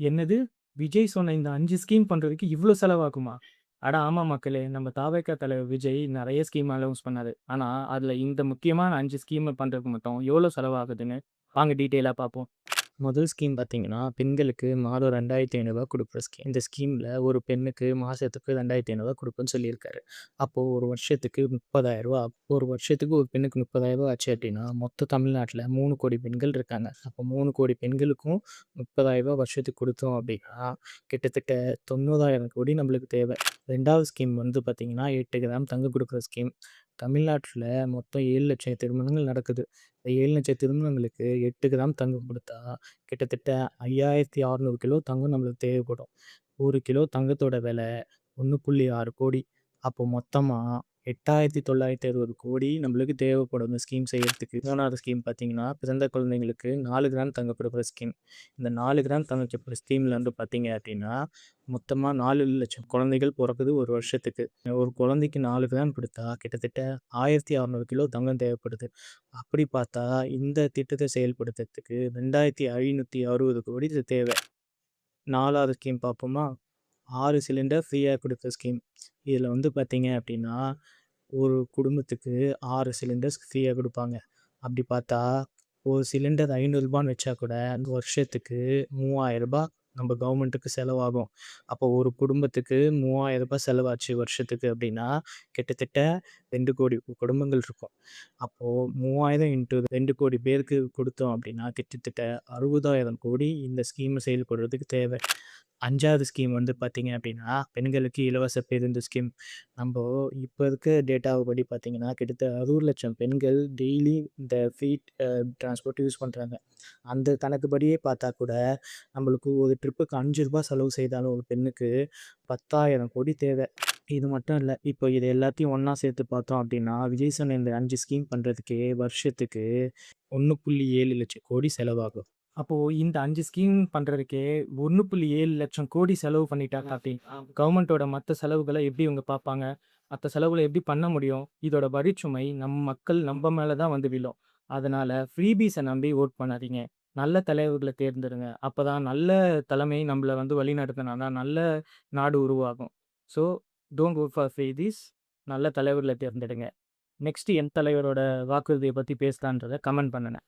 என்னது? விஜய் சொன்ன இந்த 5 ஸ்கீம் பண்றதுக்கு இவ்ளோ செலவாகுமா? அட ஆமா மக்களே. நம்ம தாவேகா தலைவர் விஜய் நெறைய ஸ்கீம் அனௌன்ஸ் பண்ணாரு. ஆனா, அதுல இந்த முக்கியமான 5 ஸ்கீம் பண்றதுக்கு மட்டும் எவ்ளோ செலவாகுதுன்னு வாங்க டீட்டெயிலா பார்ப்போம். முதல் ஸ்கீம் பார்த்தீங்கன்னா, பெண்களுக்கு மாதம் ரூ. 2,500 குடுக்குற ஸ்கீம். இந்த ஸ்கீம்ல ஒரு பெண்ணுக்கு மாசத்துக்கு ரூ. 2,500 குடுப்பேன்னு சொல்லியிருக்காரு. அப்போ ஒரு வருஷத்துக்கு ரூ. 30,000. ஒரு வருஷத்துக்கு ஒரு பெண்ணுக்கு ரூ. 30,000 ஆச்சு அப்டின்னா, மொத்த தமிழ்நாட்ல 3,00,00,000 பெண்கள் இருக்காங்க. அப்போ 3,00,00,000 பெண்களுக்கும் ரூ. 30,000 வருஷத்துக்கு குடுத்தோம் அப்டின்னா, கிட்டத்தட்ட 90,000 கோடி நம்மளுக்கு தேவை. 2வது ஸ்கீம் வந்து பார்த்தீங்கன்னா, 8 கிராம் தங்கம் குடுக்குற ஸ்கீம். தமிழ்நாட்ல மொத்தம் 7,00,000 திருமணங்கள் நடக்குது. இந்த 7,00,000 திருமணங்களுக்கு 8 கிராம் தங்கம் குடுத்தா, கிட்டத்தட்ட 5,600 கிலோ தங்கம் நம்மளுக்கு தேவைப்படும். 1 கிலோ தங்கத்தோட விலை 1,6 கோடி. அப்போ மொத்தமா 8,960 கோடி நம்மளுக்கு தேவைப்படும் இந்த ஸ்கீம் செய்யறதுக்கு. 3வது ஸ்கீம் பார்த்தீங்கன்னா, பிறந்த குழந்தைங்களுக்கு 4 கிராம் தங்கம் குடுக்குற ஸ்கீம். இந்த 4 கிராம் தங்கம் குடுக்குற ஸ்கீம்ல வந்து பார்த்தீங்க அப்டின்னா, மொத்தமா 4,00,000 குழந்தைகள் பொறக்குது ஒரு வருஷத்துக்கு. ஒரு குழந்தைக்கு 4 கிராம் குடுத்தா, கிட்டத்தட்ட 1,600 கிலோ தங்கம் தேவைப்படுது. அப்படி பார்த்தா, இந்த திட்டத்த செயல்படுத்துறதுக்கு 2,560 கோடி இது தேவை. 4வது ஸ்கீம் பார்ப்போமா? 6 சிலிண்டர் ஃப்ரீயா குடுக்குற ஸ்கீம். இதில வந்து பார்த்தீங்க அப்டின்னா, ஒரு குடும்பத்துக்கு 6 சிலிண்டர்ஸ் ஃப்ரீயா குடுப்பாங்க. அப்படி பார்த்தா, ஒரு சிலிண்டர் ரூ. 500ன்னு வச்சா கூட, அந்த வருஷத்துக்கு ரூ. 3,000 நம்ம கவர்மெண்ட்டுக்கு செலவாகும். அப்போ ஒரு குடும்பத்துக்கு ரூ. 3,000 செலவாச்சு வருஷத்துக்கு அப்படின்னா, கிட்டத்தட்ட 2,00,00,000 குடும்பங்கள் இருக்கும். அப்போ 3000 இன்டூ 2,00,00,000 பேருக்கு குடுத்தோம் அப்படின்னா, கிட்டத்தட்ட 60,000 கோடி இந்த ஸ்கீம் செயல்படுறதுக்கு தேவை. 5வது ஸ்கீம் வந்து பார்த்தீங்க அப்படின்னா, பெண்களுக்கு இலவச பேருந்து ஸ்கீம். நம்போ இப்ப இருக்க டேட்டாவுப்படி பார்த்தீங்கன்னா, கிட்டத்தட்ட 60,00,000 பெண்கள் டெய்லி இந்த ஃப்ரீ டிரான்ஸ்போர்ட் யூஸ் பண்றாங்க. அந்த கணக்குப்படியே பார்த்தா கூட, நம்மளுக்கு ஒரு ட்ரிப்புக்கு ரூ. 5 செலவு செய்தாலும் ஒரு பெண்ணுக்கு 10,000 கோடி தேவை. இது மட்டும் இல்ல. இப்போ இது எல்லாத்தையும் ஒண்ணா சேர்த்து பார்த்தோம் அப்படின்னா, விஜய் சொன்ன இந்த 5 ஸ்கீம் பண்றதுக்கே வருஷத்துக்கு 1,7 லட்சம் கோடி செலவாகும். அப்போ இந்த 5 ஸ்கீம் பண்றதுக்கே 1,7 லட்சம் கோடி செலவு பண்ணிட்டா காட்டி, கவர்மெண்ட்டோட மத்த செலவுகள எப்படி இவங்க பார்ப்பாங்க? மத்த செலவுகள எப்படி பண்ண முடியும்? இதோட வரிச்சுமை மக்கள் நம்ப மேல தான் வந்து விழும். அதனால ஃப்ரீபீஸ நம்பி வோட் பண்ணாதீங்க. நல்ல தலைவர்கள தேர்ந்தெடுங்க. அப்பதான் நல்ல தலைமை நம்மள வந்து வழிநடத்துனா தான் நல்ல நாடு உருவாகும். So don't vote for freebies. நல்ல தலைவர்கள தேர்ந்தெடுங்க. நெக்ஸ்ட் எந்த தலைவரோட வாக்குறுதிய பத்தி பேசலான்றத கமெண்ட் பண்ணுங்க.